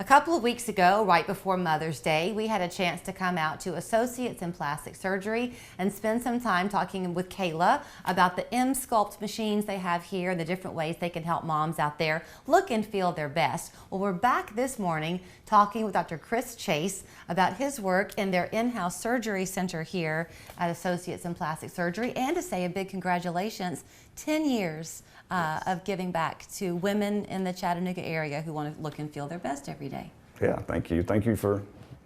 A couple of weeks ago, right before Mother's Day, we had a chance to come out to Associates in Plastic Surgery and spend some time talking with Kayla about the M-Sculpt machines they have here and the different ways they can help moms out there look and feel their best. Well, we're back this morning talking with Dr. Chris Chase about his work in their in-house surgery center here at Associates in Plastic Surgery, and to say a big congratulations, 10 years of giving back to women in the Chattanooga area who want to look and feel their best every day. Yeah, thank you. Thank you for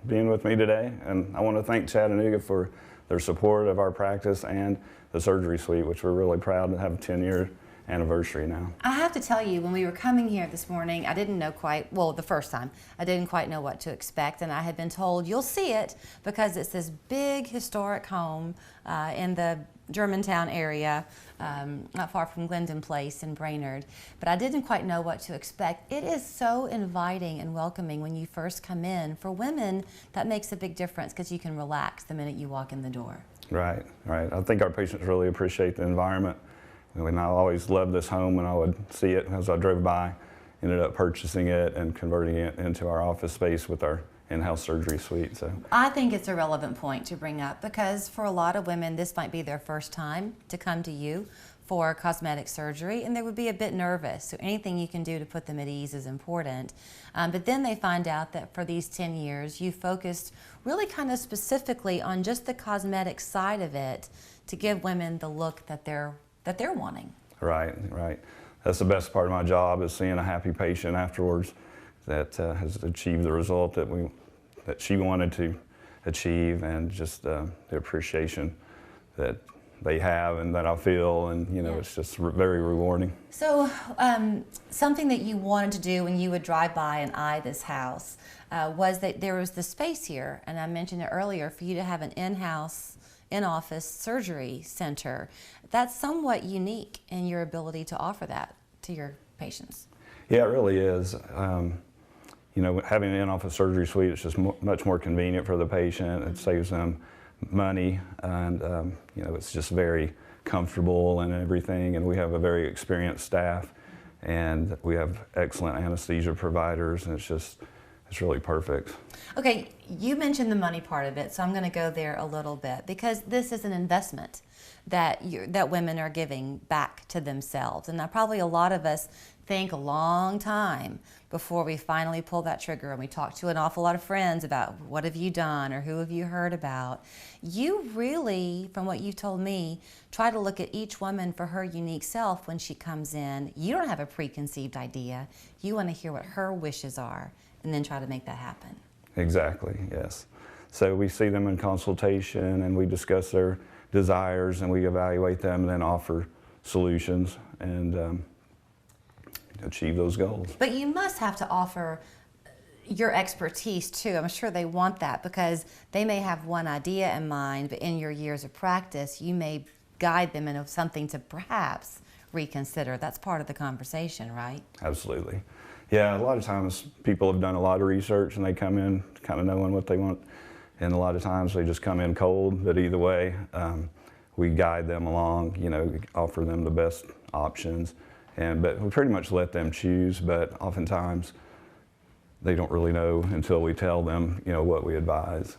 being with me today. And I want to thank Chattanooga for their support of our practice and the surgery suite, which we're really proud to have a 10-year anniversary now. I have to tell you, when we were coming here this morning, I didn't know quite, well, the first time, I didn't quite know what to expect, and I had been told, you'll see it, because it's this big historic home in the Germantown area, not far from Glendon Place in Brainerd, but I didn't quite know what to expect. It is so inviting and welcoming when you first come in. For women, that makes a big difference because you can relax the minute you walk in the door. Right, right. I think our patients really appreciate the environment. And I always loved this home, and I would see it as I drove by. Ended up purchasing it and converting it into our office space with our in-house surgery suite. So I think it's a relevant point to bring up, because for a lot of women, this might be their first time to come to you for cosmetic surgery, and they would be a bit nervous. So anything you can do to put them at ease is important. But then they find out that for these 10 years, you focused really kind of specifically on just the cosmetic side of it to give women the look that they're wanting. Right, right. That's the best part of my job, is seeing a happy patient afterwards that has achieved the result that she wanted to achieve, and just the appreciation that they have and that I feel, and you know, it's just very rewarding. So something that you wanted to do when you would drive by and eye this house was that there was the space here, and I mentioned it earlier, for you to have an in-office surgery center. That's somewhat unique in your ability to offer that to your patients. Yeah, it really is. You know, having an in-office surgery suite is just much more convenient for the patient. It saves them money, and you know, it's just very comfortable and everything. And we have a very experienced staff, and we have excellent anesthesia providers, and it's really perfect. Okay, you mentioned the money part of it, so I'm going to go there a little bit, because this is an investment that women are giving back to themselves. And now probably a lot of us think a long time before we finally pull that trigger, and we talk to an awful lot of friends about what have you done or who have you heard about. You really, from what you've told me, try to look at each woman for her unique self when she comes in. You don't have a preconceived idea. You want to hear what her wishes are and then try to make that happen. Exactly, yes. So we see them in consultation, and we discuss their desires, and we evaluate them and then offer solutions and achieve those goals. But you must have to offer your expertise too. I'm sure they want that, because they may have one idea in mind, but in your years of practice, you may guide them into something to perhaps reconsider. That's part of the conversation, right? Absolutely. Yeah, a lot of times people have done a lot of research, and they come in kind of knowing what they want, and a lot of times they just come in cold. But either way, we guide them along, you know, offer them the best options, but we pretty much let them choose. But oftentimes they don't really know until we tell them, you know, what we advise.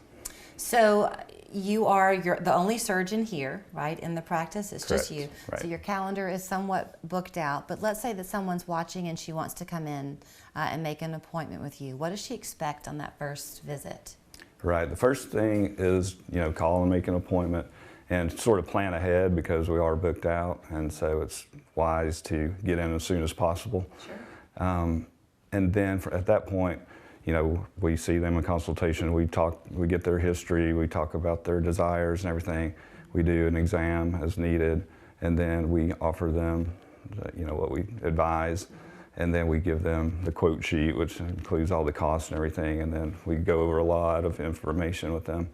So you are the only surgeon here, right, in the practice? It's Correct. Just you. Right. So your calendar is somewhat booked out. But let's say that someone's watching and she wants to come in and make an appointment with you. What does she expect on that first visit? Right. The first thing is, you know, call and make an appointment and sort of plan ahead, because we are booked out, and so it's wise to get in as soon as possible. Sure. And then at that point, you know, we see them in consultation, we get their history, we talk about their desires and everything. We do an exam as needed, and then we offer them, you know, what we advise, and then we give them the quote sheet, which includes all the costs and everything, and then we go over a lot of information with them.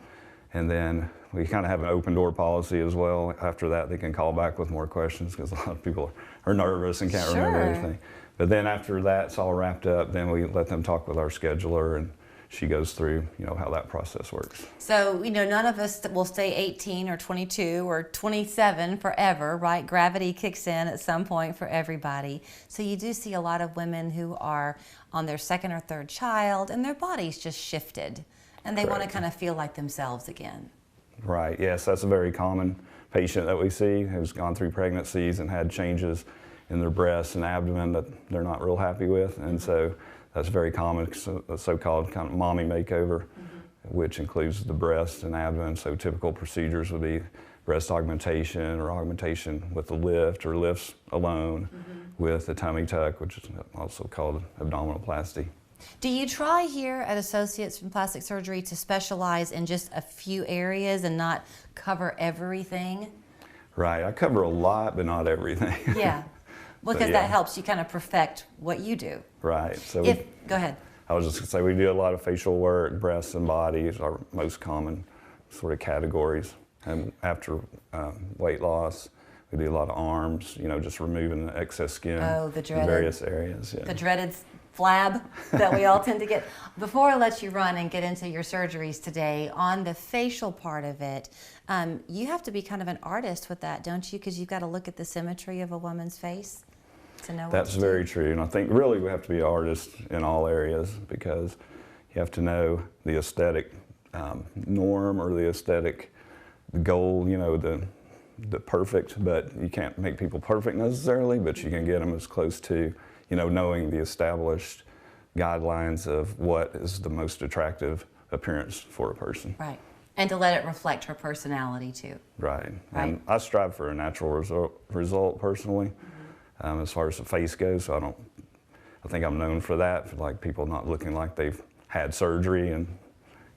And then we kind of have an open door policy as well. After that, they can call back with more questions, because a lot of people are nervous and can't remember everything. But then after that's all wrapped up, then we let them talk with our scheduler and she goes through, how that process works. So, none of us will stay 18 or 22 or 27 forever, right? Gravity kicks in at some point for everybody. So you do see a lot of women who are on their second or third child and their body's just shifted and they want to kind of feel like themselves again. Right, yes, that's a very common patient that we see who's gone through pregnancies and had changes in their breasts and abdomen that they're not real happy with. And so that's very common, so-called kind of mommy makeover, which includes the breast and abdomen. So typical procedures would be breast augmentation or augmentation with a lift or lifts alone with a tummy tuck, which is also called abdominoplasty. Do you try here at Associates in Plastic Surgery to specialize in just a few areas and not cover everything? Right, I cover a lot, but not everything. Yeah, because that helps you kind of perfect what you do. Right. So Go ahead. I was just going to say we do a lot of facial work, breasts and bodies are our most common sort of categories. And after weight loss, we do a lot of arms, just removing the excess skin in various areas. Yeah. The dreaded flab that we all tend to get. Before I let you run and get into your surgeries today, on the facial part of it, you have to be kind of an artist with that, don't you? Because you've got to look at the symmetry of a woman's face to know what That's to very do. true. And I think really we have to be artists in all areas because you have to know the aesthetic norm or the aesthetic goal, the perfect, but you can't make people perfect necessarily, but you can get them as close to knowing the established guidelines of what is the most attractive appearance for a person. Right. And to let it reflect her personality too. Right. And I strive for a natural result personally, as far as the face goes. So I think I'm known for that, for like people not looking like they've had surgery and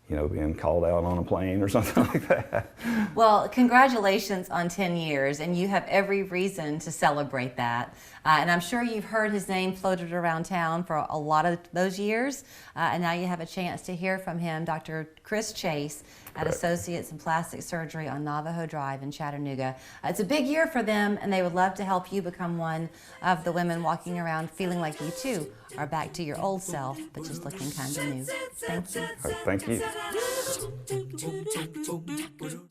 being called out on a plane or something like that. Well, congratulations on 10 years, and you have every reason to celebrate that. And I'm sure you've heard his name floated around town for a lot of those years, and now you have a chance to hear from him, Dr. Chris Chase at Associates in Plastic Surgery on Navajo Drive in Chattanooga. It's a big year for them, and they would love to help you become one of the women walking around feeling like you too are back to your old self, but just looking kind of new. Thank you. Thank you.